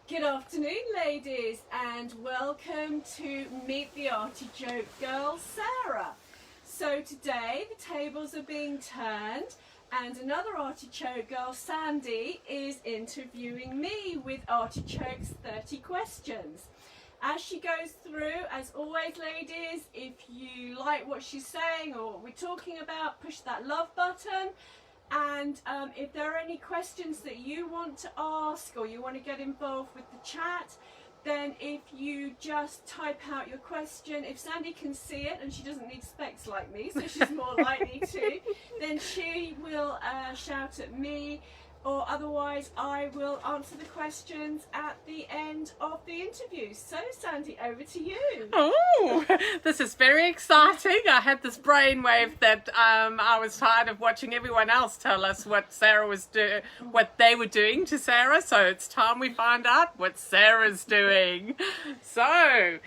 Good afternoon, ladies, and welcome to Meet the Artichoke Girl Sarah. So today the tables are being turned and another Artichoke Girl Sandy is interviewing me with Artichoke's 30 questions. As she goes through, as always ladies, if you like what she's saying or what we're talking about, push that love button. And if there are any questions that you want to ask or you want to get involved with the chat, then if you just type out your question, if Sandy can see it and she doesn't need specs like me, so she's more likely to, then she will shout at me, or otherwise I will answer the questions at the end of the interview. So Sandy, over to you. Oh, this is very exciting. I had this brainwave that I was tired of watching everyone else tell us what what they were doing to Sarah. So it's time we find out what Sarah's doing. So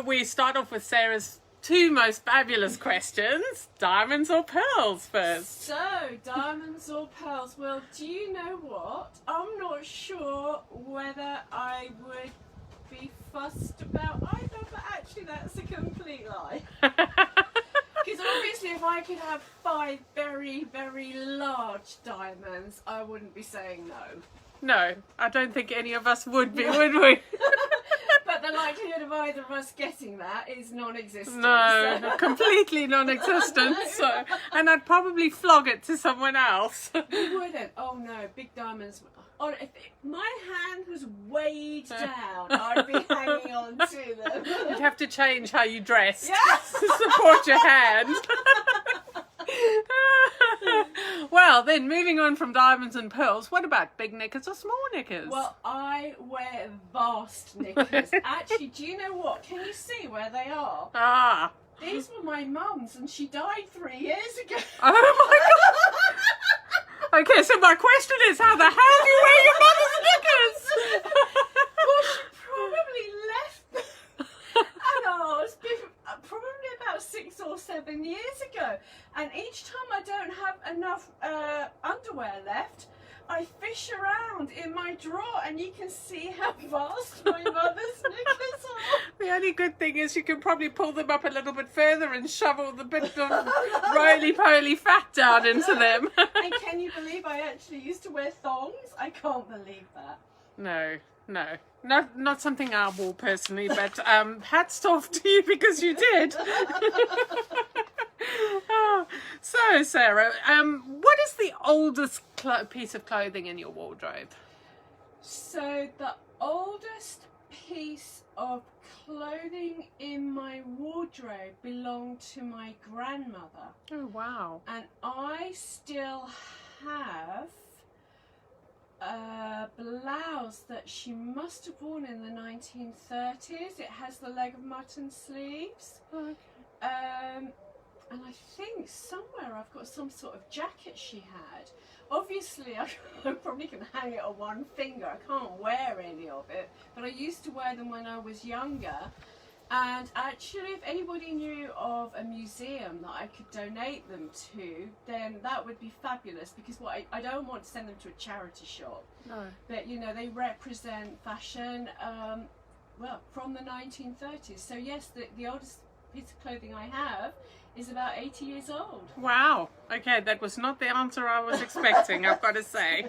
we start off with Sarah's two most fabulous questions. Diamonds or pearls first? So, diamonds or pearls? Well, do you know what? I'm not sure whether I would be fussed about either, but actually that's a complete lie. Because obviously if I could have 5 very, very large diamonds, I wouldn't be saying no. No, I don't think any of us would be, would we? But the likelihood of either of us getting that is non-existent. No, so. completely non-existent. So, and I'd probably flog it to someone else. You wouldn't? Oh no, big diamonds. Oh, if my hand was weighed down, I'd be hanging on to them. You'd have to change how you dressed Yes. to support your hand. Well, then moving on from diamonds and pearls, what about big knickers or small knickers? Well, I wear vast knickers. Actually, do you know what? Can you see where they are? Ah. These were my mum's and she died 3 years ago. Oh my God. Okay, so my question is, how the hell do you wear your mother's knickers? Well, she probably left them. And I was probably about 6 or 7 years ago. And each time I don't have enough underwear left, I fish around in my drawer and you can see how vast my mother's knickers are. The only good thing is you can probably pull them up a little bit further and shovel the bit of roly-poly fat down into them. And can you believe I actually used to wear thongs? I can't believe that. No. Not something I wore personally, but hats off to you because you did. Oh, so Sarah, what is the oldest piece of clothing in your wardrobe? So the oldest piece of clothing in my wardrobe belonged to my grandmother. Oh wow. And I still have a blouse that she must have worn in the 1930s. It has the leg of mutton sleeves. Okay. And I think somewhere I've got some sort of jacket she had. Obviously, I'm probably going to hang it on one finger. I can't wear any of it. But I used to wear them when I was younger. And actually, if anybody knew of a museum that I could donate them to, then that would be fabulous. Because what I don't want to send them to a charity shop. No. But, you know, they represent fashion, well, from the 1930s. So yes, the oldest piece of clothing I have is about 80 years old. Wow. Okay, that was not the answer I was expecting, I've got to say.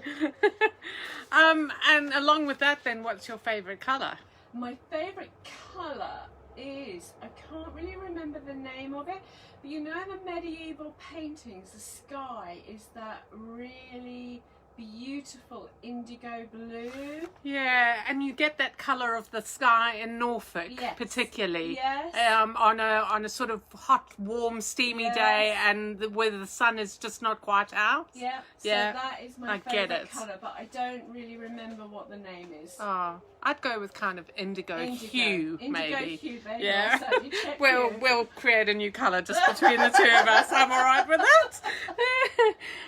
And along with that then, what's your favourite colour? My favourite colour is, I can't really remember the name of it, but you know the medieval paintings, the sky is that really beautiful indigo blue. Yeah, and you get that colour of the sky in Norfolk, Yes. particularly. Yes. On a sort of hot, warm, steamy Yes. day, and where the sun is just not quite out. Yeah, so Yeah, that is my I get favourite it. colour, but I don't really remember what the name is. Oh, I'd go with kind of indigo hue, maybe. Hue, baby. Yeah. I'll certainly check We'll you. we'll create a new colour just between the two of us. I'm all right with that.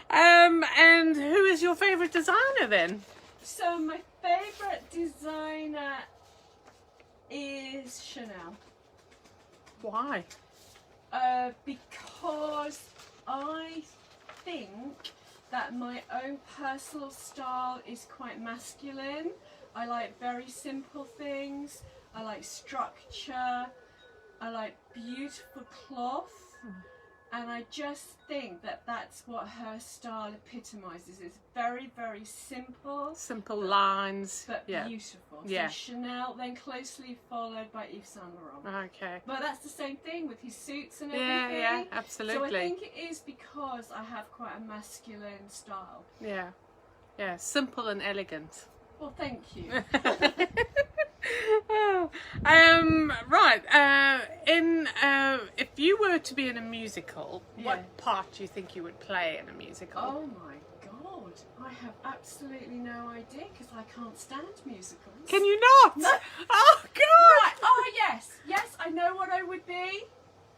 And who is your favourite designer then? So my favourite designer is Chanel. Why? Because I think that my own personal style is quite masculine. I like very simple things. I like structure. I like beautiful cloth. And I just think that that's what her style epitomizes. It's very, very simple. Simple lines. But yeah. beautiful. Yeah. So Chanel, then closely followed by Yves Saint Laurent. Okay. But that's the same thing with his suits and everything. Yeah, yeah, absolutely. So I think it is because I have quite a masculine style. Yeah. Yeah, simple and elegant. Well, thank you. Right. If you were to be in a musical, Yeah. what part do you think you would play in a musical? Oh my God, I have absolutely no idea because I can't stand musicals. Can you not? No. Oh God! Right. Oh yes, I know what I would be.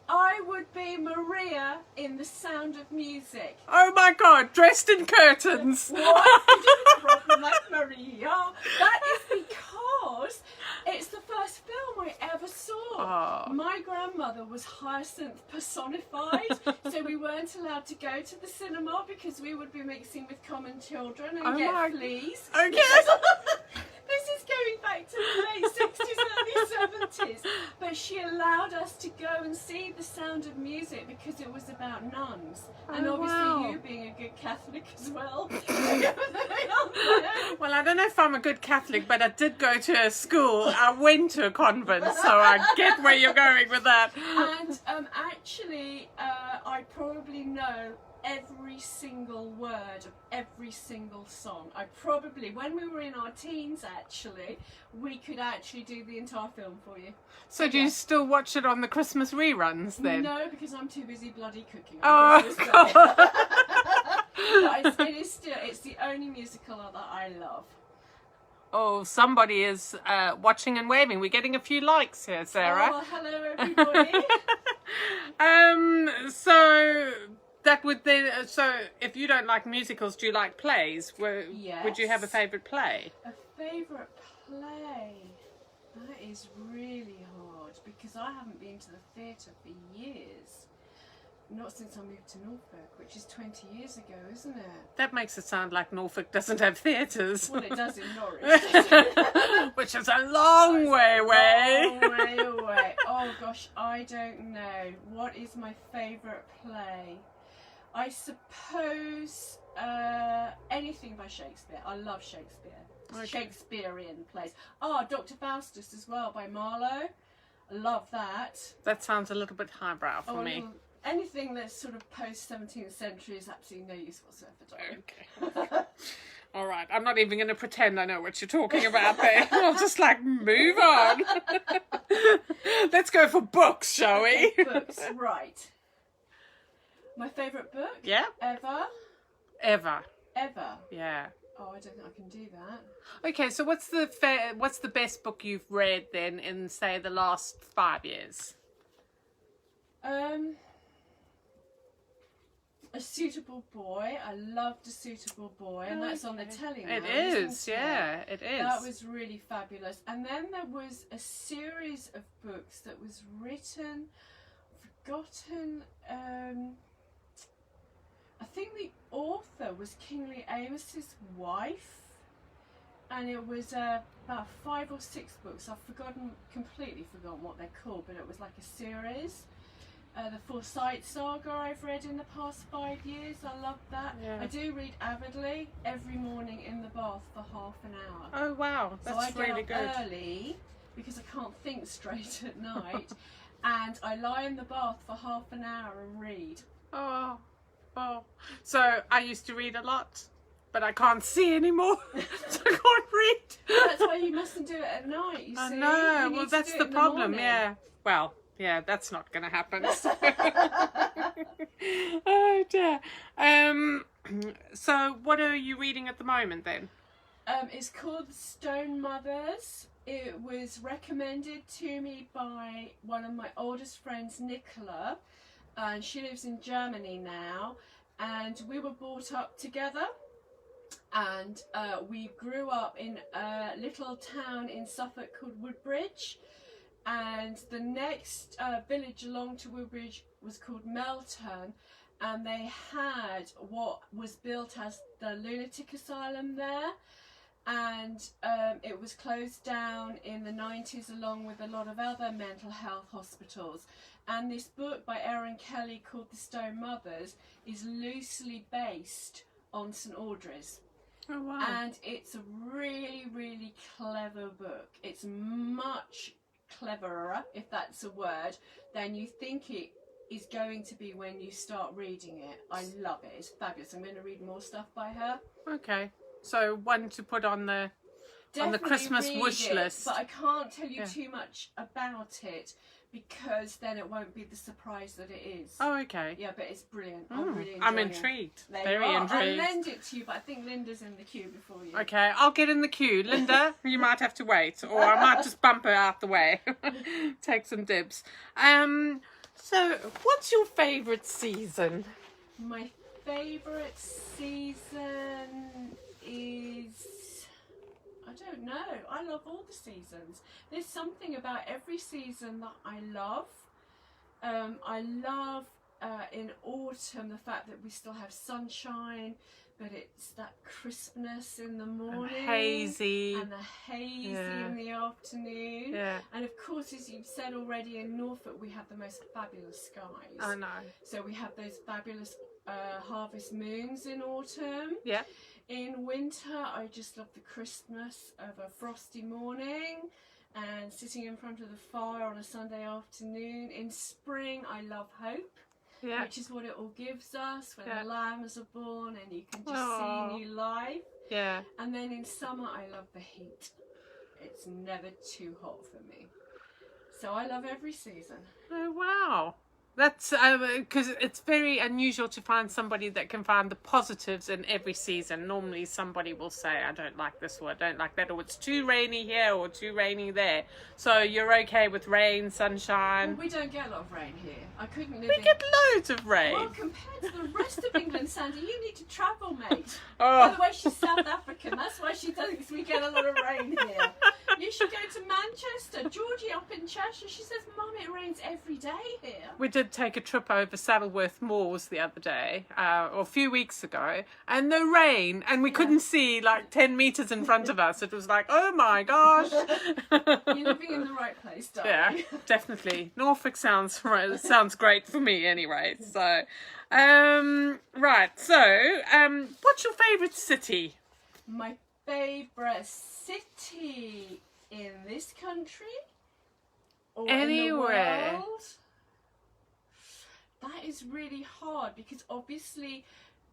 I would be Maria in The Sound of Music. Oh my God! Dressed in curtains. What? You didn't problem like Maria. That is because it's the first film I ever saw. Oh. My grandmother was Hyacinth personified, so we weren't allowed to go to the cinema because we would be mixing with common children and get fleas. Okay. This is going back to the late 60s, early 70s. But she allowed us to go and see The Sound of Music because it was about nuns. And Oh, obviously wow. you being a good Catholic as well. Well, I don't know if I'm a good Catholic, but I did go to a school. I went to a convent, so I get where you're going with that. And actually, I probably know every single word of every single song. I probably, when we were in our teens actually, we could actually do the entire film for you. So do you still watch it on the Christmas reruns then? No, because I'm too busy bloody cooking. Oh, on Christmas Day. But it's the only musical that I love. Oh, somebody is watching and waving. We're getting a few likes here, Sarah. Oh, hello everybody. So that would then. So if you don't like musicals, do you like plays? Would you have a favourite play? A favourite play? That is really hard because I haven't been to the theatre for years. Not since I moved to Norfolk, which is 20 years ago, isn't it? That makes it sound like Norfolk doesn't have theatres. Well, it does in Norwich. Which is a long way away. Long way away. Oh gosh, I don't know. What is my favourite play? I suppose anything by Shakespeare. I love Shakespeare. Okay. Shakespearean plays. Oh, Dr. Faustus as well by Marlowe. I love that. That sounds a little bit highbrow for me. Anything that's sort of post 17th century is absolutely no use whatsoever, darling. Okay. All right. I'm not even going to pretend I know what you're talking about there. I'll just move on. Let's go for books, shall we? Okay, books, right. My favourite book? Yeah. Ever? Ever. Yeah. Oh, I don't think I can do that. Okay, so what's the best book you've read then in, say, the last 5 years? A Suitable Boy. I loved A Suitable Boy, and that's on the telly now. It is, yeah, it is. That was really fabulous. And then there was a series of books that was written, forgotten. I think the author was Kingsley Amos's wife, and it was about 5 or 6 books. I've completely forgotten what they're called, but it was like a series. The Forsyte Saga I've read in the past 5 years. I love that. Yeah. I do read avidly every morning in the bath for half an hour. Oh wow, that's so I really get up good. early because I can't think straight at night, and I lie in the bath for half an hour and read. Oh. So I used to read a lot, but I can't see anymore, so I can't read. That's why you mustn't do it at night. You see? I know. Well, that's the problem. Yeah. Well. Yeah, that's not going to happen. Oh dear. So what are you reading at the moment then? It's called Stone Mothers. It was recommended to me by one of my oldest friends, Nicola, and she lives in Germany now, and we were brought up together, and we grew up in a little town in Suffolk called Woodbridge. And the next village along to Woodbridge was called Melton, and they had what was built as the lunatic asylum there, and it was closed down in the 90s along with a lot of other mental health hospitals. And this book by Erin Kelly called The Stone Mothers is loosely based on St Audrey's. Oh wow. And it's a really, really clever book. It's much cleverer, if that's a word, than you think it is going to be when you start reading it. I love it. It's fabulous. I'm going to read more stuff by her. Okay. So one to put on the Christmas read wish it, list. But I can't tell you too much about it because then it won't be the surprise that it is. Oh, okay. Yeah, but it's brilliant. I'm really enjoying I'm it. intrigued. There Very you are. intrigued. I'll lend it to you, but I think Linda's in the queue before you. Okay, I'll get in the queue. Linda, you might have to wait, or I might just bump her out the way. Take some dibs. So, what's your favourite season? My favourite season is... I don't know. I love all the seasons. There's something about every season that I love. I love in autumn the fact that we still have sunshine, but it's that crispness in the morning. And hazy. And the hazy in the afternoon. Yeah. And of course, as you've said already, in Norfolk we have the most fabulous skies. I know. So we have those fabulous harvest moons in autumn. Yeah. In winter, I just love the crispness of a frosty morning and sitting in front of the fire on a Sunday afternoon. In spring, I love hope, which is what it all gives us when the lambs are born and you can just see new life. Yeah. And then in summer, I love the heat. It's never too hot for me. So I love every season. Oh, wow. That's because it's very unusual to find somebody that can find the positives in every season. Normally somebody will say, I don't like this or I don't like that, or it's too rainy here or too rainy there. So you're okay with rain, sunshine? Well, we don't get a lot of rain here. I couldn't live We get loads of rain. Well, compared to the rest of England, Sandy, you need to travel, mate. Oh. By the way, she's South African. That's why she does, because we get a lot of rain here. You should go to Manchester. Georgie up in Cheshire, she says, Mum, it rains every day here. We did take a trip over Saddleworth Moors the other day, or a few weeks ago, and the rain, and we couldn't see like 10 metres in front of us. It was like, oh my gosh. You're living in the right place, darling. Yeah, definitely. Norfolk sounds great for me anyway. So, right. So, what's your favourite city? My favourite city in this country or anywhere in the world? That is really hard because obviously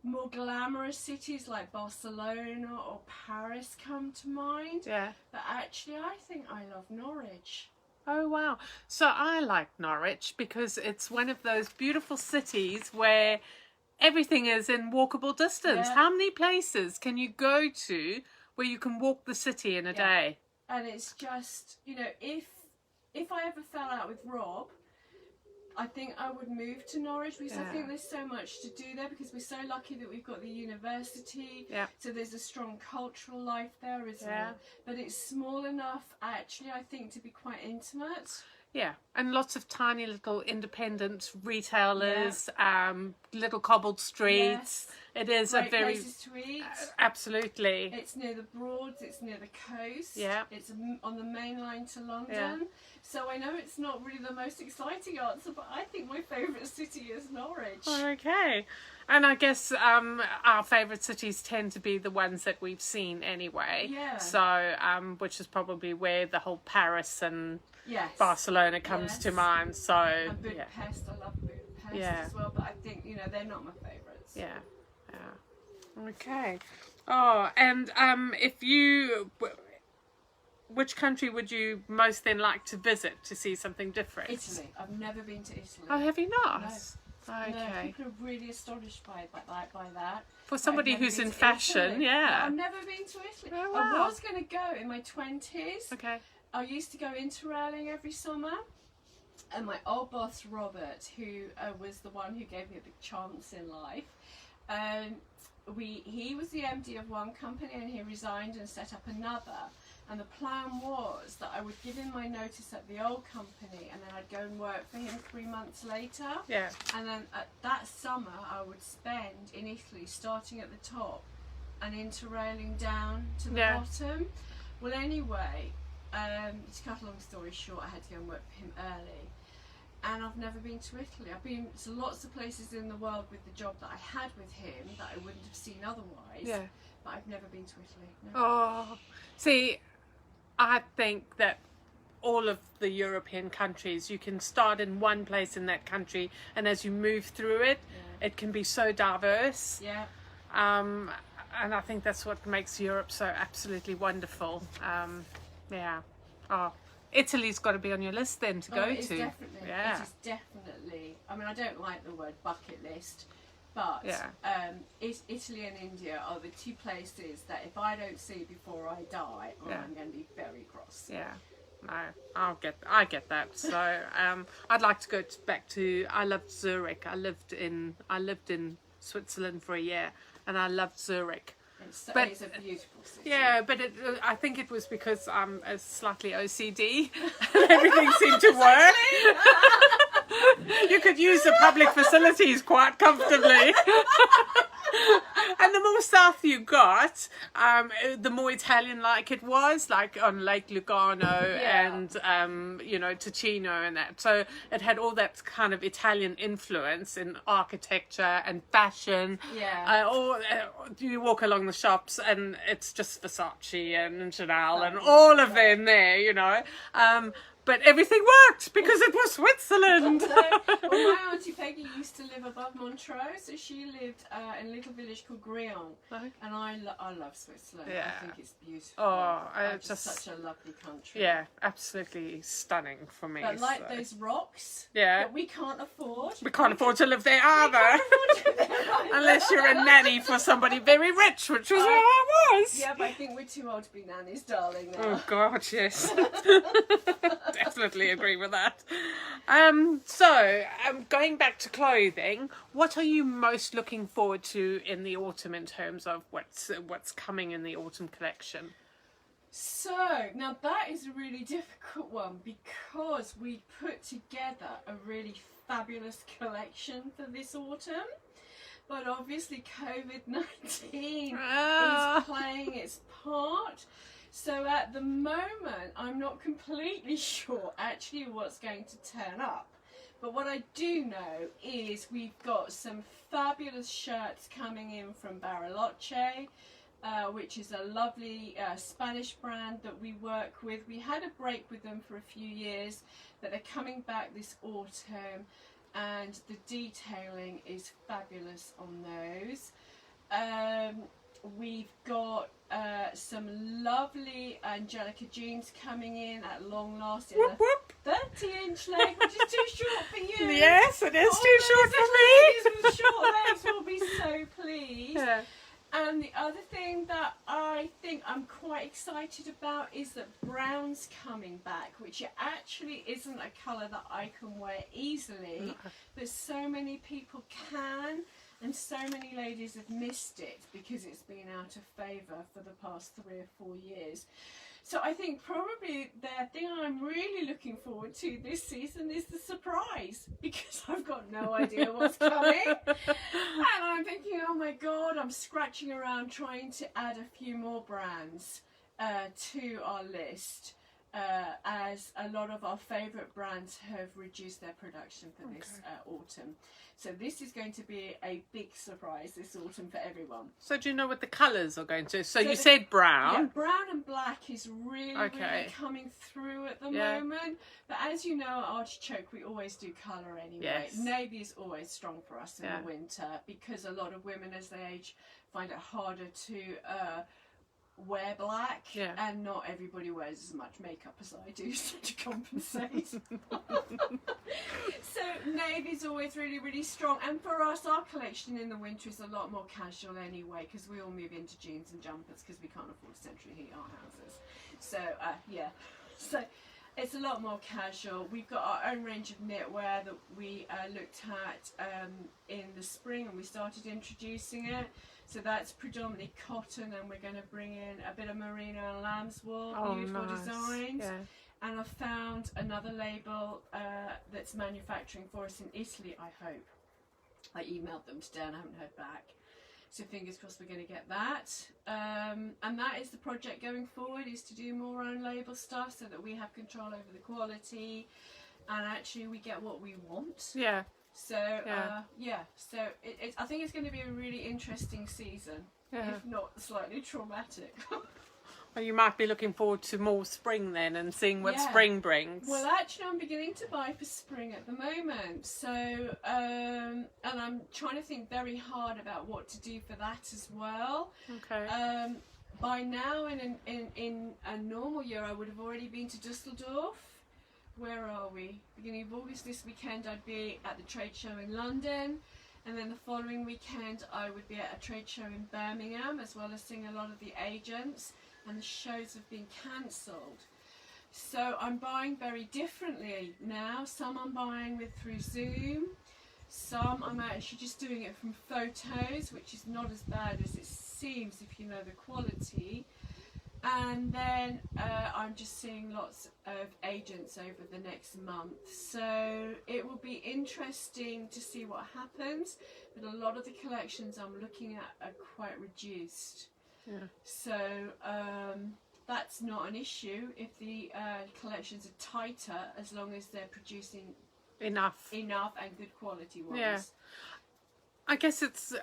more glamorous cities like Barcelona or Paris come to mind. Yeah. But actually I think I love Norwich. Oh wow. So I like Norwich because it's one of those beautiful cities where everything is in walkable distance. Yeah. How many places can you go to where you can walk the city in a day? And it's just, you know, if I ever fell out with Rob, I think I would move to Norwich because I think there's so much to do there because we're so lucky that we've got the university. Yeah. So there's a strong cultural life there, isn't there? But it's small enough, actually, I think, to be quite intimate. Yeah, and lots of tiny little independent retailers, little cobbled streets. Yes. It is Great a very places to eat. Absolutely. It's near the Broads, it's near the coast. Yeah. It's on the main line to London. Yeah. So I know it's not really the most exciting answer, but I think my favourite city is Norwich. Okay. And I guess our favourite cities tend to be the ones that we've seen anyway. Yeah. So, which is probably where the whole Paris and Barcelona comes to mind. So, and Budapest, I love Budapest as well, but I think, you know, they're not my favourites. Yeah. Yeah. Okay. Oh, and which country would you most then like to visit to see something different? Italy. I've never been to Italy. Oh, have you not? No. Okay. No, people are really astonished by that. For somebody who's in fashion, I've never been to Italy. Oh, wow. I was going to go in my 20s. Okay. I used to go interrailing every summer. And my old boss, Robert, who was the one who gave me a big chance in life, he was the MD of one company and he resigned and set up another. And the plan was that I would give him my notice at the old company and then I'd go and work for him 3 months later. Yeah. And then that summer I would spend in Italy, starting at the top and interrailing down to the bottom. Well, anyway, to cut a long story short, I had to go and work for him early. And I've never been to Italy. I've been to lots of places in the world with the job that I had with him that I wouldn't have seen otherwise. Yeah. But I've never been to Italy. No. Oh, see, I think that all of the European countries, you can start in one place in that country, and as you move through it, it can be so diverse. Yeah. And I think that's what makes Europe so absolutely wonderful. Yeah. Oh, Italy's got to be on your list then to go to. Definitely. Yeah. It is definitely. I mean, I don't like the word bucket list, but Italy and India are the two places that if I don't see before I die, I'm going to be very cross. Yeah. No, I get that. So I'd like to go back to. I loved Zurich. I lived in Switzerland for a year, and I loved Zurich. It's a beautiful city. Yeah, but I think it was because I'm slightly OCD. Everything seemed to work. You could use the public facilities quite comfortably. And the more south you got, the more Italian-like it was, like on Lake Lugano and, you know, Ticino and that. So it had all that kind of Italian influence in architecture and fashion. Yeah. Or you walk along the shops and it's just Versace and Chanel and all of them there, you know. But everything worked because it was Switzerland. Well, my auntie Peggy used to live above Montreux, so she lived in a little village called Grion. Okay. And I love Switzerland. Yeah. I think it's beautiful. Oh, It's just such a lovely country. Yeah, absolutely stunning for me. But like those rocks Yeah. that we can't afford. We can't afford to live there either. Unless you're a nanny for somebody very rich, which was what I was. Yeah, but I think we're too old to be nannies, darling, now. Oh, God, yes. Definitely agree with that. So, going back to clothing, what are you most looking forward to in the autumn in terms of what's coming in the autumn collection? So, now that is a really difficult one because we put together a really fabulous collection for this autumn. But obviously COVID-19 is playing its part. So at the moment, I'm not completely sure actually what's going to turn up. But what I do know is we've got some fabulous shirts coming in from Bariloche, which is a lovely Spanish brand that we work with. We had a break with them for a few years, but they're coming back this autumn, and the detailing is fabulous on those. We've got some lovely Angelica jeans coming in at long last in Whoop, whoop. 30-inch leg, which is too short for you. Yes, it is too short for me. Ladies with short legs will be so pleased. Yeah. And the other thing that I think I'm quite excited about is that brown's coming back, which actually isn't a colour that I can wear easily, but so many people can, and so many ladies have missed it because it's been out of favour for the past 3 or 4 years. So I think probably the thing I'm really looking forward to this season is the surprise, because I've got no idea what's coming. And I'm thinking, oh my God, I'm scratching around trying to add a few more brands to our list, as a lot of our favourite brands have reduced their production for this autumn. So this is going to be a big surprise this autumn for everyone. So do you know what the colours are going to? So you said brown. Yeah, brown and black is really coming through at the moment. But as you know, at Artichoke, we always do colour anyway. Yes. Navy is always strong for us in the winter, because a lot of women as they age find it harder to wear black, and not everybody wears as much makeup as I do to compensate. So navy's always really, really strong, and for us our collection in the winter is a lot more casual anyway, because we all move into jeans and jumpers because we can't afford to centrally heat our houses. So so it's a lot more casual. We've got our own range of knitwear that we looked at in the spring, and we started introducing it. So that's predominantly cotton, and we're going to bring in a bit of merino and lamb's wool, beautiful designs. Yeah. And I've found another label that's manufacturing for us in Italy, I hope. I emailed them today and I haven't heard back. So fingers crossed we're going to get that. And that is the project going forward, is to do more own label stuff so that we have control over the quality and actually we get what we want. Yeah. So, so I think it's going to be a really interesting season, if not slightly traumatic. Well, you might be looking forward to more spring then and seeing what spring brings. Well, actually, I'm beginning to buy for spring at the moment. So, and I'm trying to think very hard about what to do for that as well. Okay. By now, in a normal year, I would have already been to Dusseldorf. Where are we? Beginning of August this weekend, I'd be at the trade show in London. And then the following weekend, I would be at a trade show in Birmingham, as well as seeing a lot of the agents. And the shows have been cancelled. So I'm buying very differently now. Some I'm buying through Zoom. Some I'm actually just doing it from photos, which is not as bad as it seems if you know the quality. And then I'm just seeing lots of agents over the next month. So it will be interesting to see what happens. But a lot of the collections I'm looking at are quite reduced. Yeah. So that's not an issue if the collections are tighter, as long as they're producing enough and good quality ones. Yeah. I guess it's,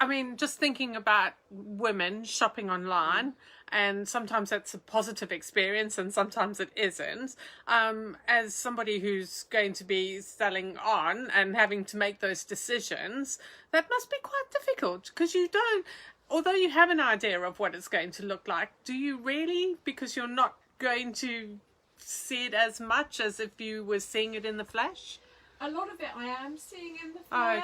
I mean, just thinking about women shopping online, and sometimes that's a positive experience and sometimes it isn't. As somebody who's going to be selling on and having to make those decisions, that must be quite difficult, because you don't, although you have an idea of what it's going to look like, do you really? Because you're not going to see it as much as if you were seeing it in the flesh? A lot of it I am seeing in the flesh.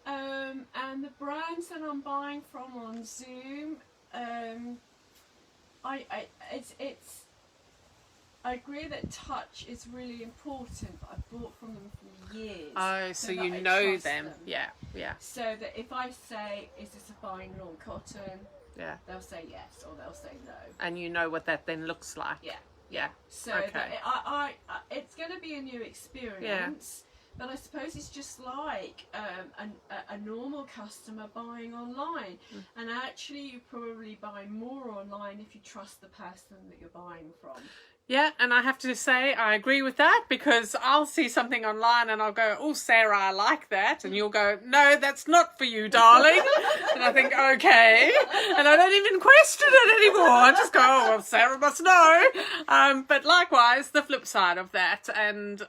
Oh, okay. And the brands that I'm buying from on Zoom, I agree that touch is really important, but I've bought from them for years. Oh, so you know them. Yeah, yeah. So that if I say, is this a fine lawn cotton? Yeah. They'll say yes or they'll say no. And you know what that then looks like. Yeah. Yeah. So okay. that it's going to be a new experience. But I suppose it's just like a normal customer buying online. And actually you probably buy more online if you trust the person that you're buying from. Yeah, and I have to say I agree with that, because I'll see something online and I'll go, oh, Sarah, I like that. And you'll go, no, that's not for you, darling. And I think, okay. And I don't even question it anymore. I just go, oh, well, Sarah must know. But likewise, the flip side of that. And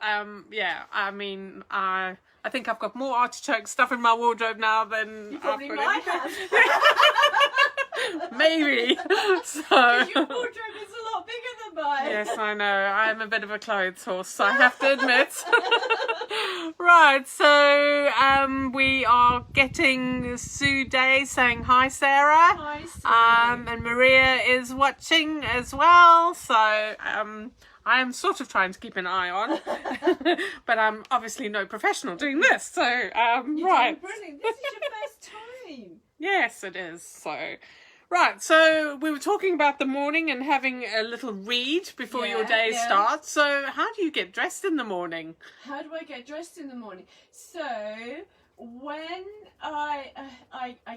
yeah, I mean, I think I've got more artichoke stuff in my wardrobe now than you probably might have. Maybe. So your wardrobe is a lot bigger than mine. Yes, I know. I'm a bit of a clothes horse, I have to admit. Right, so we are getting Sue Day saying hi, Sarah. Hi, Sue. And Maria is watching as well. So I am sort of trying to keep an eye on, but I'm obviously no professional doing this. So You're right. doing brilliant. This is your first time. Yes, it is. So. Right, so we were talking about the morning and having a little read before your day starts. So how do you get dressed in the morning? How do I get dressed in the morning? So when I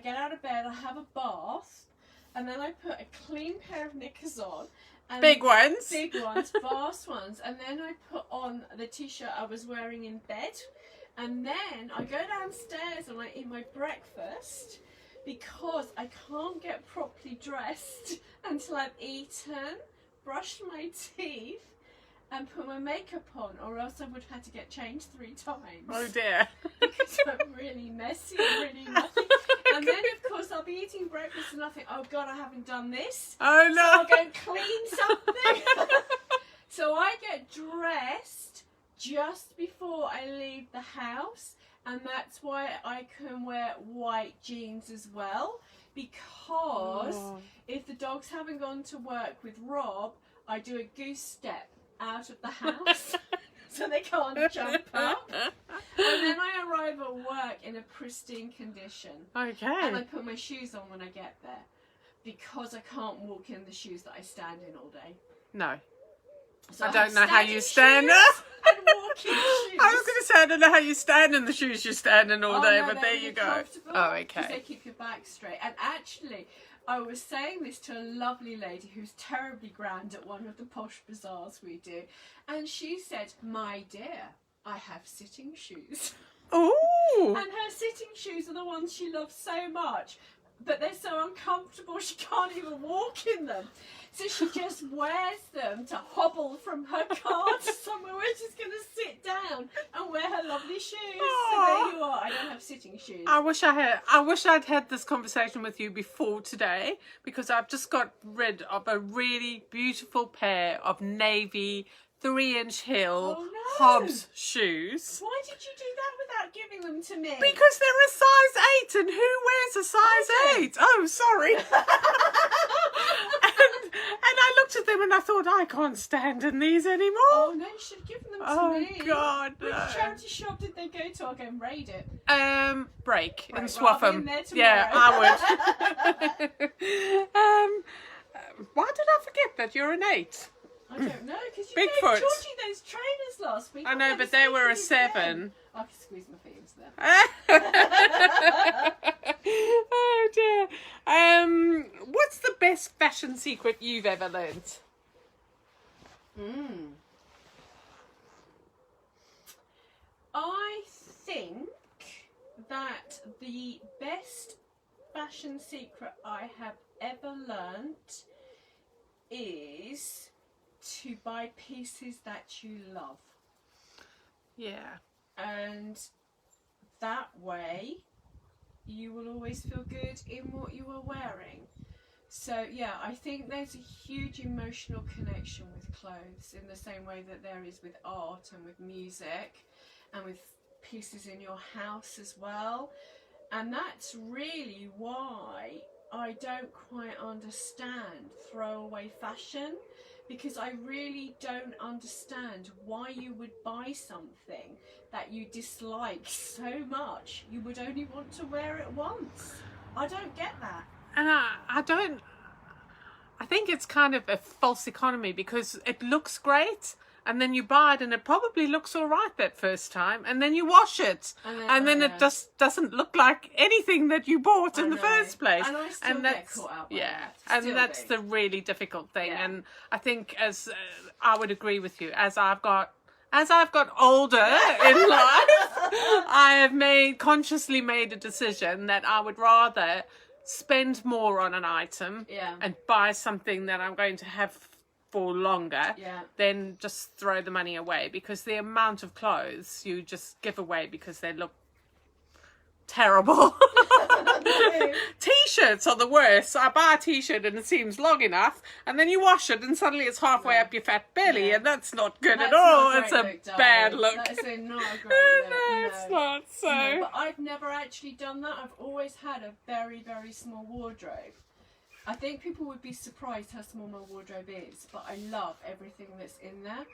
get out of bed, I have a bath, and then I put a clean pair of knickers on. And big ones. Big ones, vast ones. And then I put on the t-shirt I was wearing in bed. And then I go downstairs and I eat my breakfast, because I can't get properly dressed until I've eaten, brushed my teeth and put my makeup on, or else I would have had to get changed 3 times. Oh dear. Because I'm really messy and really nothing. And then of course I'll be eating breakfast and I think, oh God, I haven't done this. Oh no. So I'll go and clean something. So I get dressed just before I leave the house. And that's why I can wear white jeans as well, because if the dogs haven't gone to work with Rob, I do a goose step out of the house. so they can't jump up. And then I arrive at work in a pristine condition. Okay. And I put my shoes on when I get there, because I can't walk in the shoes that I stand in all day. No. So I don't know how you stand there. up. And walking shoes. I was going to say, I don't know how you stand in the shoes you stand in all day, no, but they're there really you go. comfortable, Oh, because they okay. keep your back straight. And actually, I was saying this to a lovely lady who's terribly grand at one of the posh bazaars we do, and she said, "My dear, I have sitting shoes." Ooh. And her sitting shoes are the ones she loves so much, but they're so uncomfortable she can't even walk in them. So she just wears them to hobble from her car to somewhere where she's going to sit down and wear her lovely shoes. So there you are. I don't have sitting shoes. I wish I'd had this conversation with you before today, because I've just got rid of a really beautiful pair of navy 3-inch heel Hobbs shoes. Why did you do that without giving them to me? Because they're a size 8, and who wears a size 8? Oh, sorry. and I looked at them and I thought, I can't stand in these anymore. Oh no, you should have given them to me. Oh God, no. Which charity shop did they go to? I'll go and raid it. Break in Right, Swaffham. well, I'll be in there Yeah, tomorrow. I would. Why did I forget that you're an 8? I don't know, because you Bigfoot. gave Georgie those trainers last week. I know, but they were a 7. I can squeeze my feet into them. Oh dear. What's the best fashion secret you've ever learnt? I think that the best fashion secret I have ever learnt is to buy pieces that you love. Yeah. And that way you will always feel good in what you are wearing. So yeah, I think there's a huge emotional connection with clothes, in the same way that there is with art and with music and with pieces in your house as well. And that's really why I don't quite understand throwaway fashion, because I really don't understand why you would buy something that you dislike so much you would only want to wear it once. I don't get that. And I think it's kind of a false economy, because it looks great and then you buy it and it probably looks all right that first time, and then you wash it and then it just doesn't look like anything that you bought in the first place. And I still get caught out by that. And Still that's do. the really difficult thing. Yeah. And I think, as I would agree with you, as I've got older in life, I have consciously made a decision that I would rather spend more on an item and buy something that I'm going to have for longer than just throw the money away, because the amount of clothes you just give away because they look terrible. T-shirts are the worst. I buy a t-shirt and it seems long enough, and then you wash it and suddenly it's halfway up your fat belly, and that's not good at all. It's a bad look. That's not a great look. No, it's not. So No, but I've never actually done that. I've always had a very, very small wardrobe. I think people would be surprised how small my wardrobe is, but I love everything that's in there.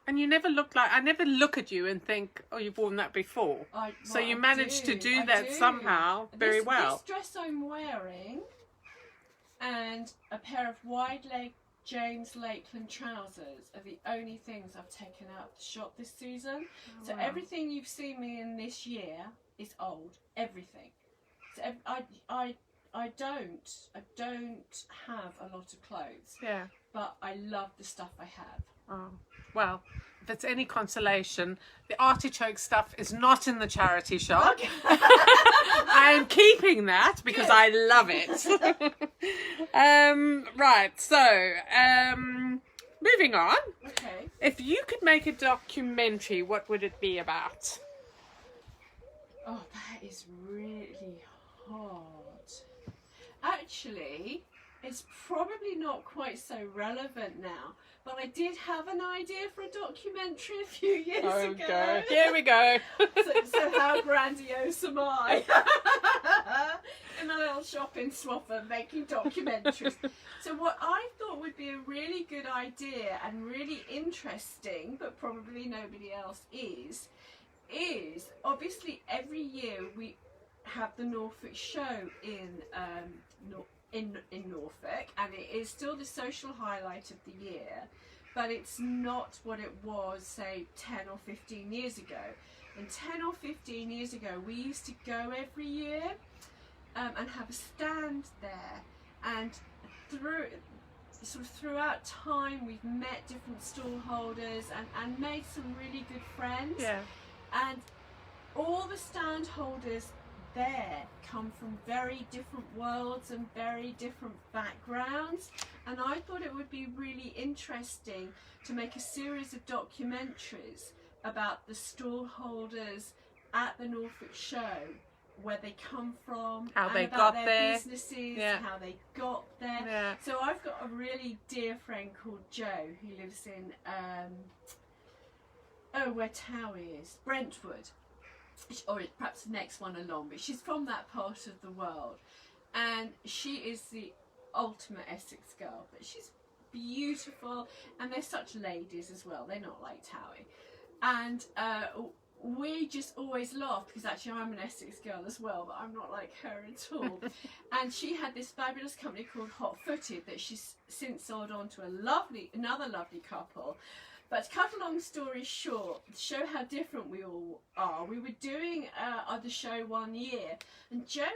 And you never look like, I never look at you and think, oh, you've worn that before. So you managed to do that somehow very well. This dress I'm wearing and a pair of wide leg James Lakeland trousers are the only things I've taken out the shop this season. So everything you've seen me in this year is old. Everything. So I don't have a lot of clothes. Yeah. But I love the stuff I have. Oh, well, if it's any consolation, the artichoke stuff is not in the charity shop. Okay. I am keeping that because I love it. Right, so moving on. Okay. If you could make a documentary, what would it be about? Oh, that is really hard. Actually, it's probably not quite so relevant now, but I did have an idea for a documentary a few years ago. Okay, here we go. So how grandiose am I? In a little shop in Swaffham making documentaries. So what I thought would would be a really good idea and really interesting, but probably nobody else is obviously every year we have the Norfolk show in Norfolk, and it is still the social highlight of the year, but it's not what it was, say, 10 or 15 years ago. And 10 or 15 years ago, we used to go every year and have a stand there. And throughout time, we've met different stall holders and made some really good friends. Yeah. And all the stand holders there come from very different worlds and very different backgrounds, and I thought it would be really interesting to make a series of documentaries about the stall holders at the Norfolk show, where they come from, how and they about got their there, businesses, yeah, how they got there. Yeah. So I've got a really dear friend called Joe who lives in where Towie is, Brentwood, or perhaps the next one along, but she's from that part of the world, and she is the ultimate Essex girl, but she's beautiful, and they're such ladies as well, they're not like Towie, and we just always laugh, because actually I'm an Essex girl as well, but I'm not like her at all. And she had this fabulous company called Hot Footed that she's since sold on to another lovely couple. But to cut a long story short, to show how different we all are, we were doing the show one year, and Jo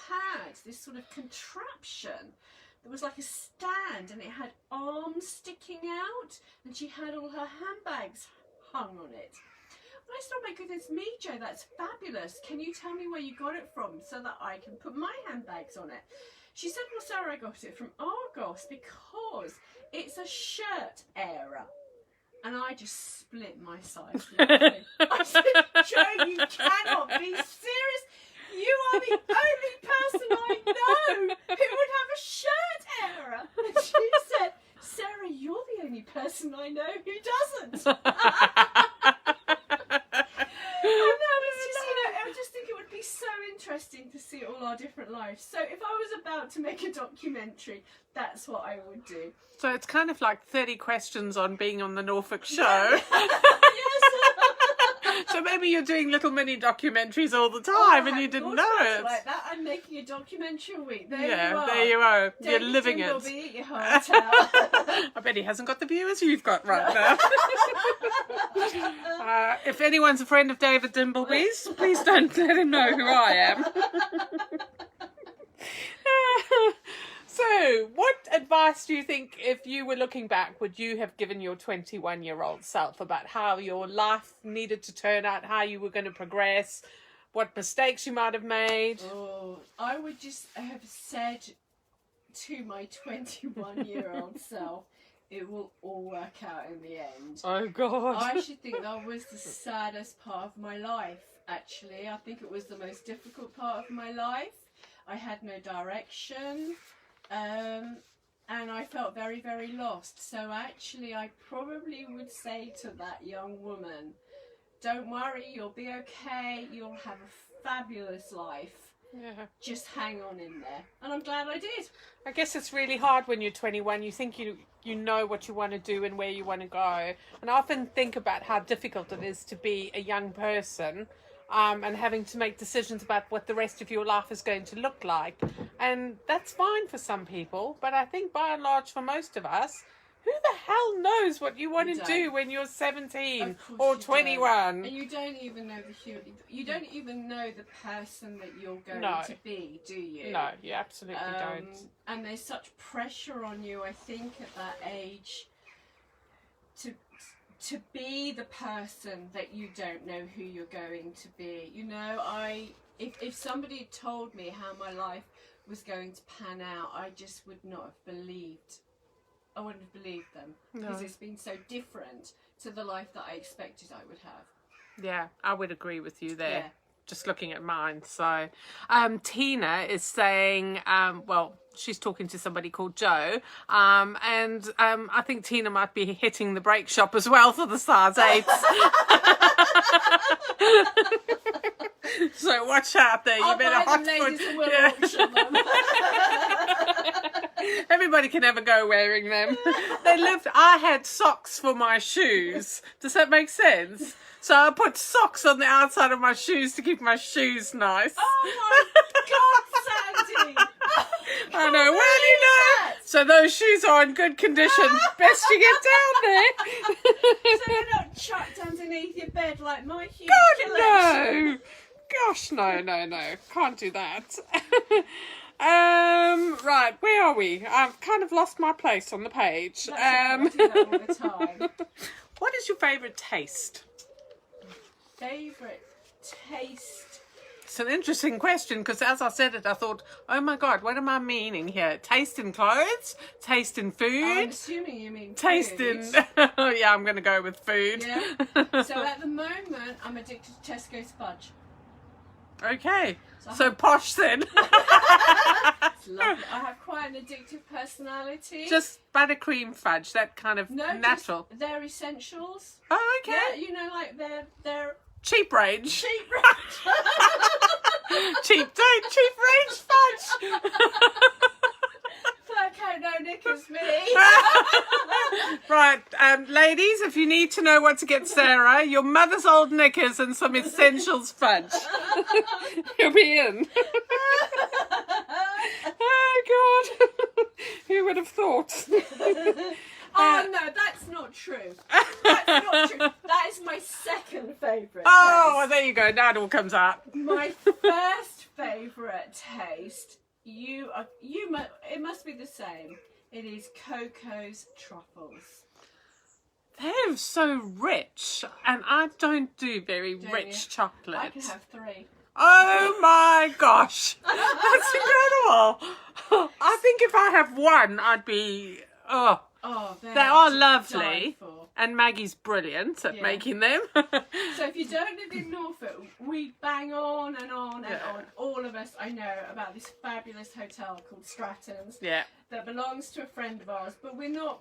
had this sort of contraption that was like a stand, and it had arms sticking out, and she had all her handbags hung on it. And I said, oh my goodness me, Jo, that's fabulous. Can you tell me where you got it from so that I can put my handbags on it? She said, well, Sarah, I got it from Argos because it's a shirt era. And I just split my sides. I said, Jo, you cannot be serious. You are the only person I know who would have a shirt era. And she said, Sarah, you're the only person I know who doesn't. And that was just, I just think it would be so interesting to see all our different lives. So if I was about to make a documentary, that's what I would do. So it's kind of like 30 questions on being on the Norfolk show. Yes. So maybe you're doing little mini documentaries all the time and you didn't know it. Like that. I'm making a documentary a week. There you are. There you are. David You're living Dimbleby it. at your hotel. I bet he hasn't got the viewers you've got right now. If anyone's a friend of David Dimbleby's, please don't let him know who I am. So, what advice do you think, if you were looking back, would you have given your 21-year-old self about how your life needed to turn out, how you were going to progress, what mistakes you might have made? Oh, I would just have said to my 21-year-old self, it will all work out in the end. Oh, God. I actually think that was the saddest part of my life, actually. I think it was the most difficult part of my life. I had no direction. And I felt very, very lost. So actually, I probably would say to that young woman, don't worry, you'll be okay. You'll have a fabulous life. Yeah. Just hang on in there. And I'm glad I did. I guess it's really hard when you're 21. You think you know what you want to do and where you want to go. And I often think about how difficult it is to be a young person. And having to make decisions about what the rest of your life is going to look like. And that's fine for some people, but I think by and large for most of us, who the hell knows what you want to do when you're 17 or 21? And you don't even know you don't even know the person that you're going to be, do you? No, you absolutely don't. And there's such pressure on you, I think, at that age to be the person that you don't know who you're going to be. You know, if somebody had told me how my life was going to pan out, I just would not have believed. I wouldn't have believed them because it's been so different to the life that I expected I would have. Yeah, I would agree with you there. Yeah. Just looking at mine. So Tina is saying, well, she's talking to somebody called Joe, and I think Tina might be hitting the brake shop as well for the size 8s. So watch out there. You better hot foot. Everybody can have a go wearing them. I had socks for my shoes. Does that make sense? So I put socks on the outside of my shoes to keep my shoes nice. Oh my God, Sandy! I know, well, you know. So those shoes are in good condition. Best you get down there. So they're not chucked underneath your bed like my huge God, collection. no. Gosh, no. Can't do that. Right, where are we? I've kind of lost my place on the page. I do that all the time. What is your favourite taste? Favourite taste? It's an interesting question because as I said it, I thought, oh my God, what am I meaning here? Taste in clothes? Taste in food? I'm assuming you mean Taste food. in... Yeah, I'm going to go with food. Yeah. So at the moment, I'm addicted to Tesco's fudge. Okay. So posh then. It's lovely. I have quite an addictive personality. Just buttercream fudge, that kind of natural. They're essentials. Oh, okay. Yeah, you know, like they're Cheap range. cheap range. Cheap range fudge. Fur coat, no knickers, me. Right, ladies, if you need to know what to get Sarah, your mother's old knickers and some essentials fudge. You'll be in. Oh God, who would have thought? Oh no, that's not true. That's not true. That is my second favourite. Oh, well, taste. there you go. Now it all comes out. My first favourite taste. It must be the same. It is Coco's truffles. They're so rich, and I don't do very Don't rich you? chocolate. I can have 3. Oh my gosh, that's incredible. I think if I have one, I'd be, Oh, they are to lovely. die for. And Maggie's brilliant at Yeah. making them. So if you don't live in Norfolk, we bang on and on and Yeah. on. All of us, I know, about this fabulous hotel called Strattons Yeah. that belongs to a friend of ours. But we're not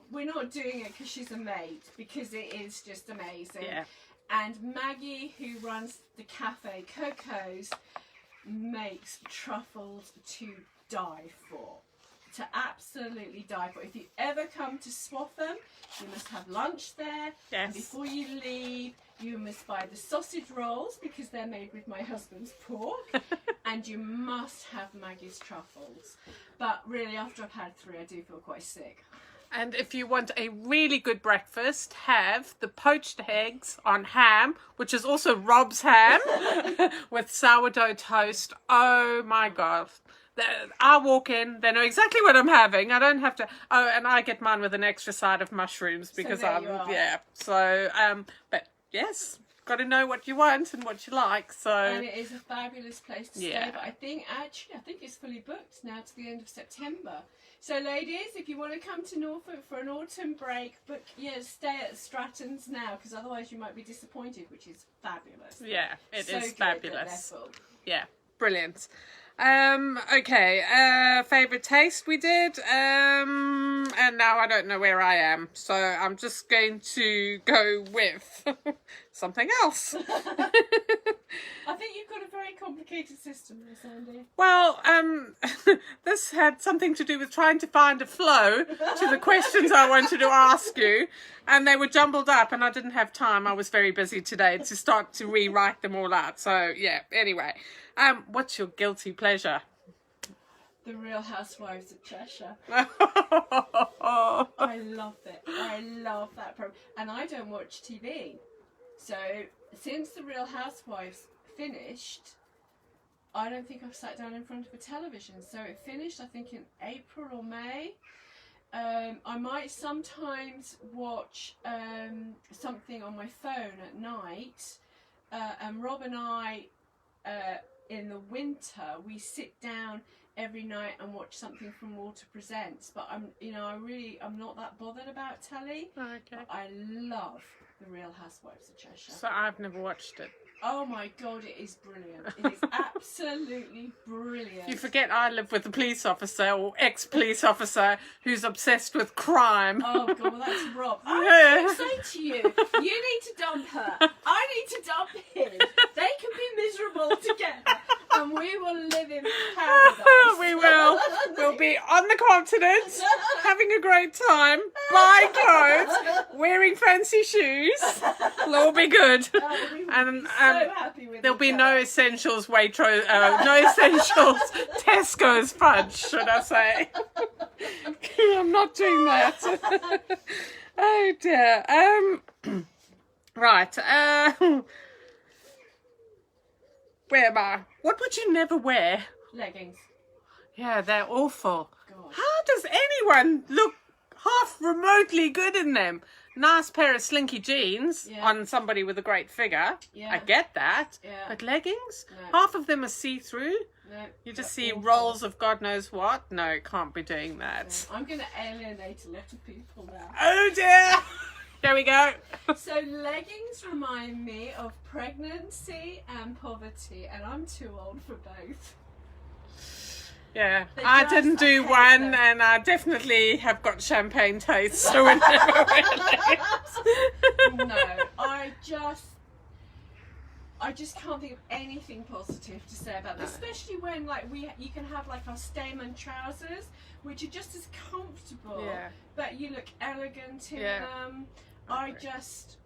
doing it because she's a mate, because it is just amazing. Yeah. And Maggie, who runs the cafe Coco's, makes truffles to die for. To absolutely die for. If you ever come to Swaffham, you must have lunch there. Yes. And before you leave, you must buy the sausage rolls because they're made with my husband's pork. And you must have Maggie's truffles. But really, after I've had 3, I do feel quite sick. And if you want a really good breakfast, have the poached eggs on ham, which is also Rob's ham, with sourdough toast. Oh my God. I walk in, they know exactly what I'm having. I don't have to. Oh, and I get mine with an extra side of mushrooms because there you are. yeah. So, but yes, got to know what you want and what you like. So, And it is a fabulous place to Yeah. stay. But I think it's fully booked now to the end of September. So, ladies, if you want to come to Norfolk for an autumn break, stay at Strattons now because otherwise you might be disappointed, which is fabulous. yeah, it So is good that fabulous. they're full. Yeah, brilliant. Okay, favourite taste we did, and now I don't know where I am, so I'm just going to go with something else. I think you've got a very complicated system there, Sandy. Well, this had something to do with trying to find a flow to the questions I wanted to ask you, and they were jumbled up, and I didn't have time. I was very busy today to start to rewrite them all out. So yeah. Anyway, what's your guilty pleasure? The Real Housewives of Cheshire. Oh, I love it. I love that program. And I don't watch TV. So, since The Real Housewives finished, I don't think I've sat down in front of a television. So, it finished, I think, in April or May. I might sometimes watch something on my phone at night. And Rob and I, in the winter, we sit down every night and watch something from Walter Presents. But I'm not that bothered about telly. okay. But I love The Real Housewives of Cheshire. So I've never watched it. Oh my God, it is brilliant. It is absolutely brilliant. You forget I live with a police officer or ex-police officer who's obsessed with crime. Oh God, well that's Rob. I Yeah. was going to say to you, you need to dump her. I need to dump him. They can be miserable together. and we will live in paradise. We will. We'll be on the continent, having a great time, buying clothes, wearing fancy shoes. It'll all be good. We will And be so happy with there'll each be other. no essentials Waitrose, no essentials Tesco's fudge, should I say? I'm not doing that. Oh dear. Right. Where am I? What would you never wear? Leggings. Yeah, they're awful. God. How does anyone look half remotely good in them? Nice pair of slinky jeans Yeah. on somebody with a great figure. Yeah. I get that. Yeah. But leggings? No. Half of them are see-through. No, You just they're see awful. rolls of God knows what. No, can't be doing that. I'm going to alienate a lot of people now. Oh dear! There we go. So leggings remind me of pregnancy and poverty, and I'm too old for both. Yeah, They I just- didn't I do hate one, them. and I definitely have got champagne taste, so I never wear leggings. No, I just can't think of anything positive to say about this, especially when you can have like our Stamen trousers, which are just as comfortable, Yeah. but you look elegant in Yeah. them. I just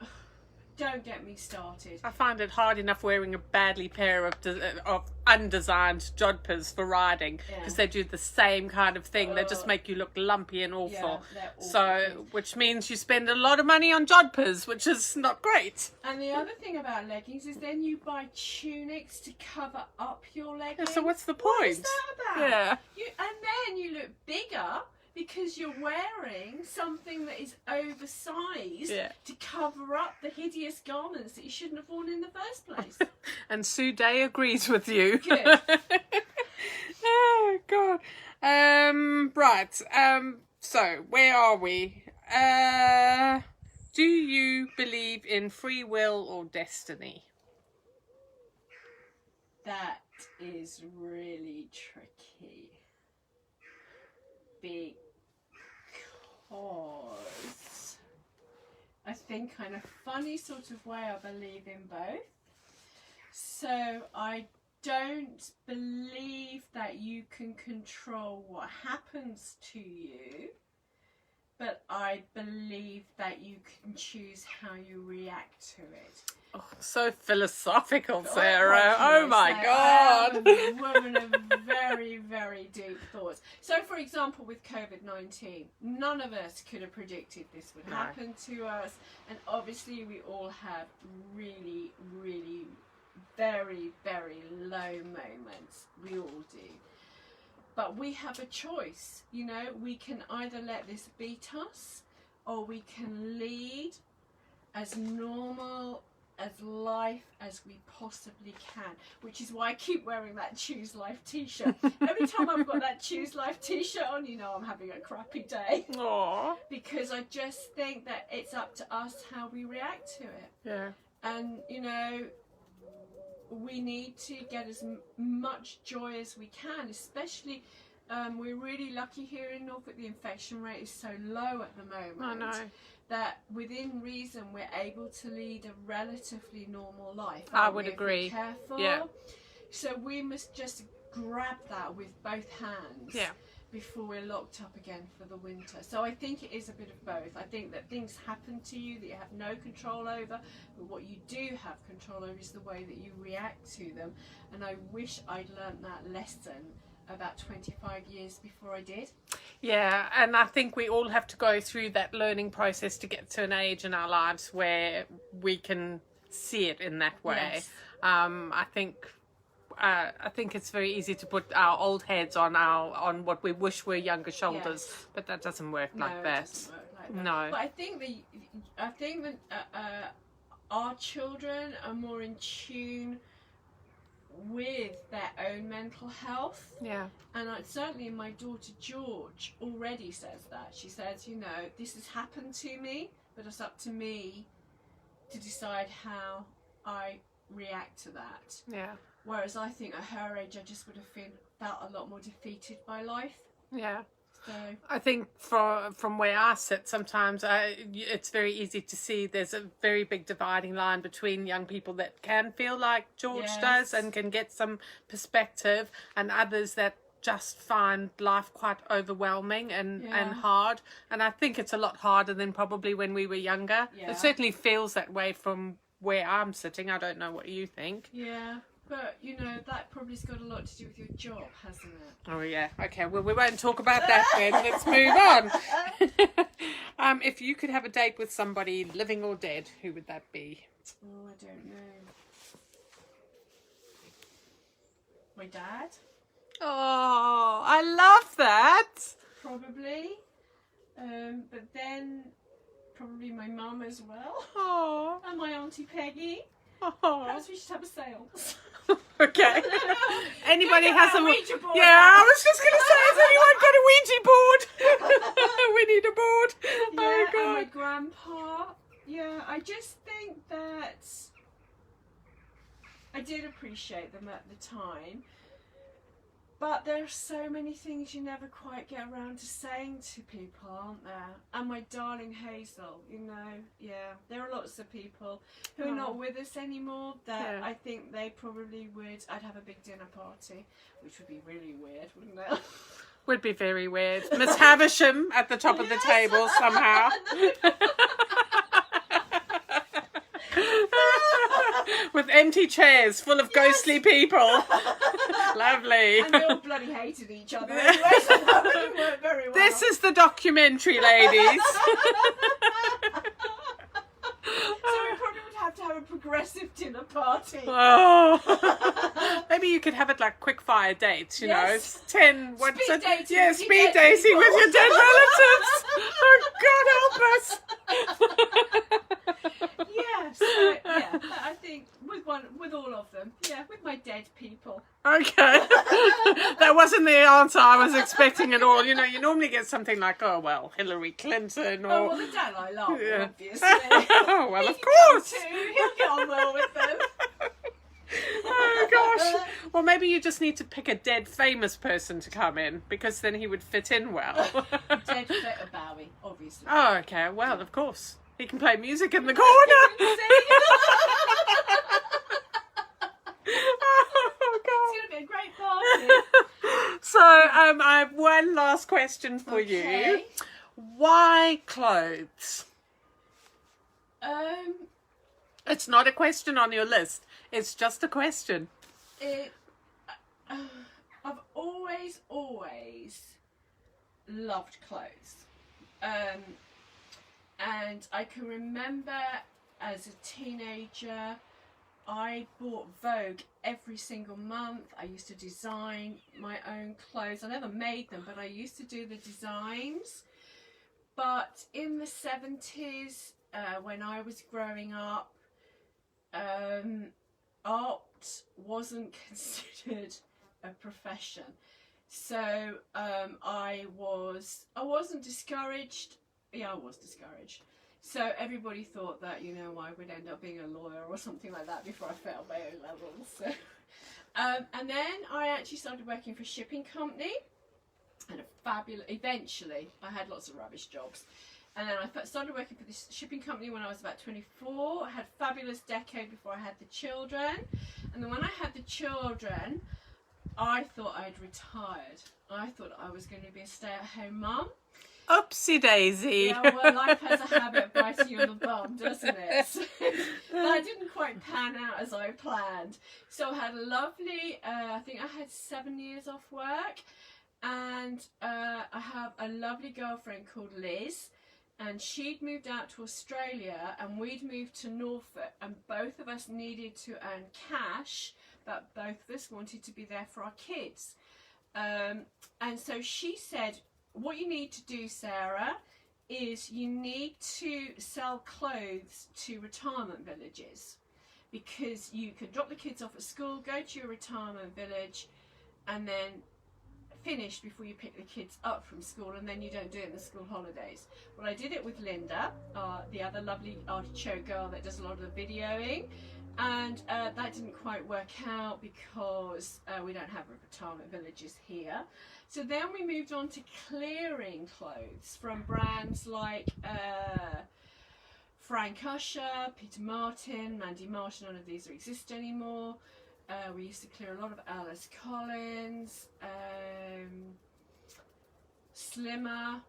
don't get me started. I find it hard enough wearing a badly pair of undesigned jodhpurs for riding, because they do the same kind of thing. They just make you look lumpy and awful. they're awful. So, which means you spend a lot of money on jodhpurs, which is not great. And the other thing about leggings is then you buy tunics to cover up your leggings. So what's the What is point? that about? Yeah. And then you look bigger because you're wearing something that is oversized Yeah. to cover up the hideous garments that you shouldn't have worn in the first place. And Sue Day agrees with you. Good. Oh God. Right. So where are we? Do you believe in free will or destiny? That is really tricky. Because I think in a funny sort of way I believe in both. So I don't believe that you can control what happens to you, but I believe that you can choose how you react to it. Oh, so philosophical, What Sarah. can Oh I my say? God. I am a woman of very, very deep thoughts. So, for example, with COVID-19, none of us could have predicted this would No. happen to us. And obviously, we all have really, really very, very low moments. We all do. But we have a choice. You know, we can either let this beat us, or we can lead as normal as life as we possibly can, which is why I keep wearing that Choose Life t-shirt. Every time I've got that Choose Life t-shirt on, you know I'm having a crappy day, Aw. because I just think that it's up to us how we react to it. Yeah. And you know, we need to get as much joy as we can, especially we're really lucky here in Norfolk. The infection rate is so low at the moment. I know. That within reason we're able to lead a relatively normal life. I aren't would we, if agree. we're careful? Yeah. So we must just grab that with both hands. Yeah. Before we're locked up again for the winter. So I think it is a bit of both. I think that things happen to you that you have no control over, but what you do have control over is the way that you react to them. And I wish I'd learnt that lesson about 25 years before I did. Yeah, and I think we all have to go through that learning process to get to an age in our lives where we can see it in that way. Yes. I think it's very easy to put our old heads on what we wish were younger shoulders, Yes. but that doesn't work No, like it that. doesn't work like that. No. But I think that our children are more in tune with their own mental health. Yeah. And certainly my daughter George already says that. She says, you know, this has happened to me, but it's up to me to decide how I react to that. Yeah. Whereas I think at her age I just would have felt a lot more defeated by life. Yeah. So I think from where I sit, sometimes it's very easy to see there's a very big dividing line between young people that can feel like George does and can get some perspective, and others that just find life quite overwhelming and hard. And I think it's a lot harder than probably when we were younger. Yeah. It certainly feels that way from where I'm sitting. I don't know what you think. Yeah. But, you know, that probably's got a lot to do with your job, hasn't it? Oh, yeah. Okay, well, we won't talk about that then. Let's move on. If you could have a date with somebody, living or dead, who would that be? Oh, I don't know. My dad? Oh, I love that. Probably. But then probably my mum as well. Oh. And my Auntie Peggy. Oh. Perhaps we should have a seance. Okay. Anybody has a Ouija board? Yeah, I was just going to say, has anyone got a Ouija board? We need a board. Yeah, Oh, and God. my grandpa. Yeah, I just think that I did appreciate them at the time. But there are so many things you never quite get around to saying to people, aren't there? And my darling Hazel, you know, yeah. There are lots of people who are not with us anymore that I think they probably would. I'd have a big dinner party, which would be really weird, wouldn't it? Would be very weird. Miss Havisham at the top of the table somehow. With empty chairs full of ghostly people. Lovely. And they all bloody hated each other anyway, so that wouldn't work very well. This is the documentary, ladies. So we probably would have to have a progressive dinner party. Oh. Maybe you could have it like quick fire dates, you know. It's 10, what's Speed it? dating Yeah, with your speed dead dating people. with your dead relatives. Oh, God help us. Yes, yeah, I think with all of them. Yeah, with my dead people. Okay. That wasn't the answer I was expecting at all. You know, you normally get something like, oh, well, Hillary Clinton or... Oh, well, the Dalai Lama, Yeah. obviously. Oh, well, He of can come course. too. He'll get on well with them. Oh, gosh. Well, maybe you just need to pick a dead famous person to come in, because then he would fit in well. Dead Bowie, obviously. Oh, okay. Well, of course. He can play music in the corner. Oh, God. It's going to be a great party. So, I have one last question for you. Okay. Why clothes? It's not a question on your list. It's just a question. I've always loved clothes. And I can remember as a teenager, I bought Vogue every single month. I used to design my own clothes. I never made them, but I used to do the designs. But in the 70s, when I was growing up, art wasn't considered a profession. So I wasn't discouraged. Yeah, I was discouraged. So everybody thought that, you know, I would end up being a lawyer or something like that before I failed my O-levels. So, and then I actually started working for a shipping company, and eventually I had lots of rubbish jobs. And then I started working for this shipping company when I was about 24. I had a fabulous decade before I had the children. And then when I had the children, I thought I'd retired. I thought I was going to be a stay-at-home mum. Oopsie daisy. Yeah, well, life has a habit of biting you on the bum, doesn't it? That didn't quite pan out as I planned. So I had a lovely, I think I had 7 years off work. And I have a lovely girlfriend called Liz. And she'd moved out to Australia and we'd moved to Norfolk, and both of us needed to earn cash, but both of us wanted to be there for our kids. And so she said, what you need to do, Sarah, is you need to sell clothes to retirement villages, because you can drop the kids off at school, go to your retirement village, and then finish before you pick the kids up from school, and then you don't do it in the school holidays. Well, I did it with Linda, the other lovely Artichoke girl that does a lot of the videoing, And that didn't quite work out because we don't have retirement villages here. So then we moved on to clearing clothes from brands like Frank Usher, Peter Martin, Mandy Marsh. None of these exist anymore. We used to clear a lot of Alice Collins, Slimmer,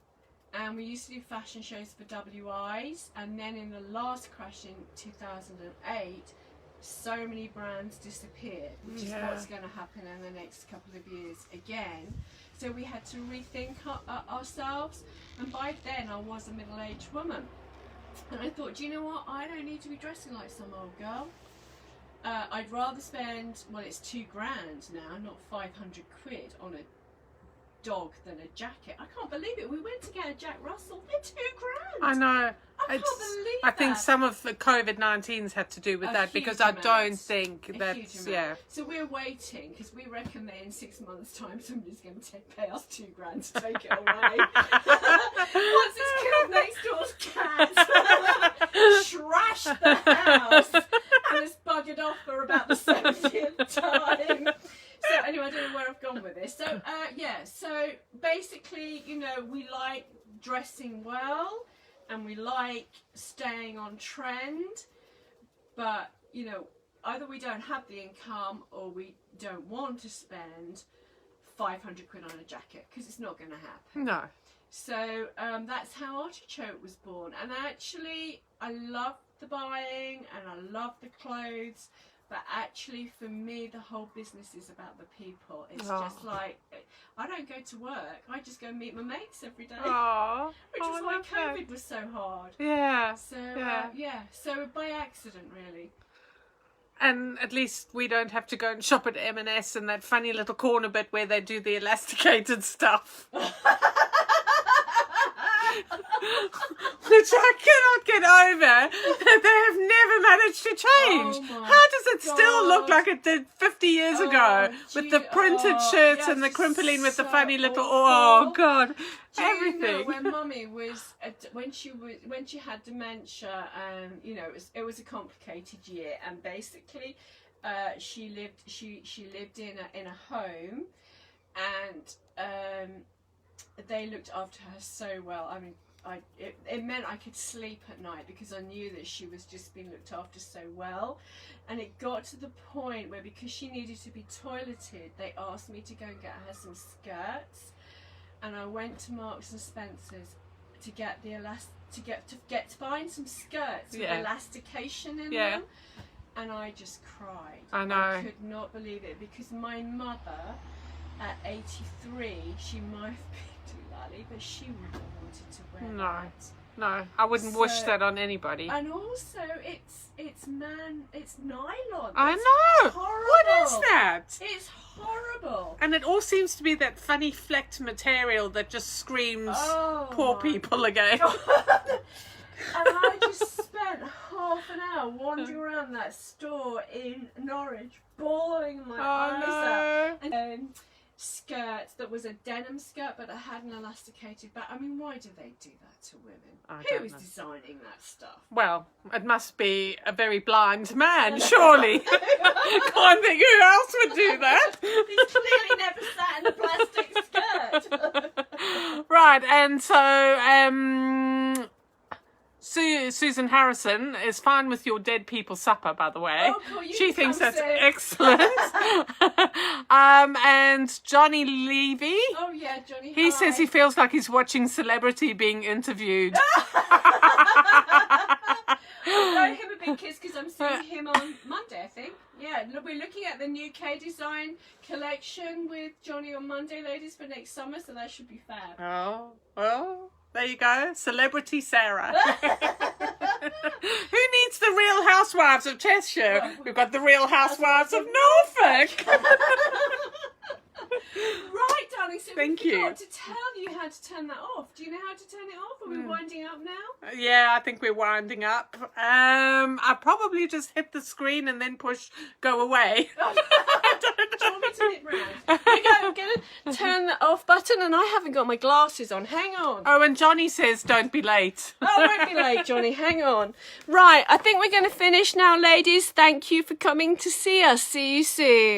and we used to do fashion shows for WIs. And then in the last crash in 2008, so many brands disappeared, which is what's going to happen in the next couple of years again. So we had to rethink ourselves, and by then I was a middle-aged woman, and I thought, do you know what, I don't need to be dressing like some old girl. I'd rather spend, well, it's $2,000 now, not 500 quid on a dog than a jacket. I can't believe it. We went to get a Jack Russell, they're $2,000. I know. I can't believe I think that. some of the COVID-19's had to do with that, because I don't think that's, So we're waiting, because we reckon that in 6 months' time somebody's going to pay us $2,000 to take it away. Once it's killed next door's cat, trashed the house, and it's buggered off for about the 70th time. So anyway, I don't know where I've gone with this. So so basically, you know, we like dressing well and we like staying on trend, but you know, either we don't have the income or we don't want to spend 500 quid on a jacket, because it's not going to happen. No. So that's how Artichoke was born. And actually, I love the buying and I love the clothes, but actually for me the whole business is about the people. It's just like, I don't go to work, I just go meet my mates every day. Which is why COVID was so hard. Yeah. So so by accident really. And at least we don't have to go and shop at M&S in that funny little corner bit where they do the elasticated stuff. Which I cannot get over, that they have never managed to change. Oh, how does it still look like it did 50 years ago? With the printed shirts and the crimpling with the funny little, oh God, everything. You know, when Mummy was, when she had dementia, and you know, it was a complicated year, and basically she lived in a home, and they looked after her so well. I mean, it meant I could sleep at night because I knew that she was just being looked after so well. And it got to the point where, because she needed to be toileted, they asked me to go and get her some skirts. And I went to Marks and Spencer's to get the to find some skirts with elastication in them. And I just cried. I know. I could not believe it, because my mother at 83, she might have been too lally, but she wouldn't have wanted to wear that. No, I wouldn't wish that on anybody. And also, it's nylon. I It's know. horrible. What is that? It's horrible. And it all seems to be that funny flecked material that just screams poor people again. And I just spent half an hour wandering around that store in Norwich, bawling my eyes out. And skirt that was a denim skirt, but it had an elasticated back. I mean, why do they do that to women? Who is designing that stuff? Well, it must be a very blind man, surely. Can't think who else would do that. He's clearly never sat in a plastic skirt. Right, and so Susan Harrison is fine with your dead people supper, by the way. Oh, cool. She thinks that's excellent. And Johnny Levy. Oh yeah, Johnny. He says he feels like he's watching celebrity being interviewed. I'll throw him a big kiss because I'm seeing him on Monday, I think. Yeah, we're looking at the new K-Design collection with Johnny on Monday, ladies, for next summer, so that should be fab. Oh, well, there you go. Celebrity Sarah. Who needs the Real Housewives of Cheshire? We've got the Real Housewives of Norfolk. Right, darling, so Thank we you. forgot to tell you how to turn that off. Do you know how to turn it off? Are we winding up now? Yeah, I think we're winding up. I probably just hit the screen and then push go away. Do you want me to hit round? I'm going to turn the off button and I haven't got my glasses on. Hang on. Oh, and Johnny says don't be late. Oh, I won't be late, Johnny. Hang on. Right, I think we're going to finish now, ladies. Thank you for coming to see us. See you soon.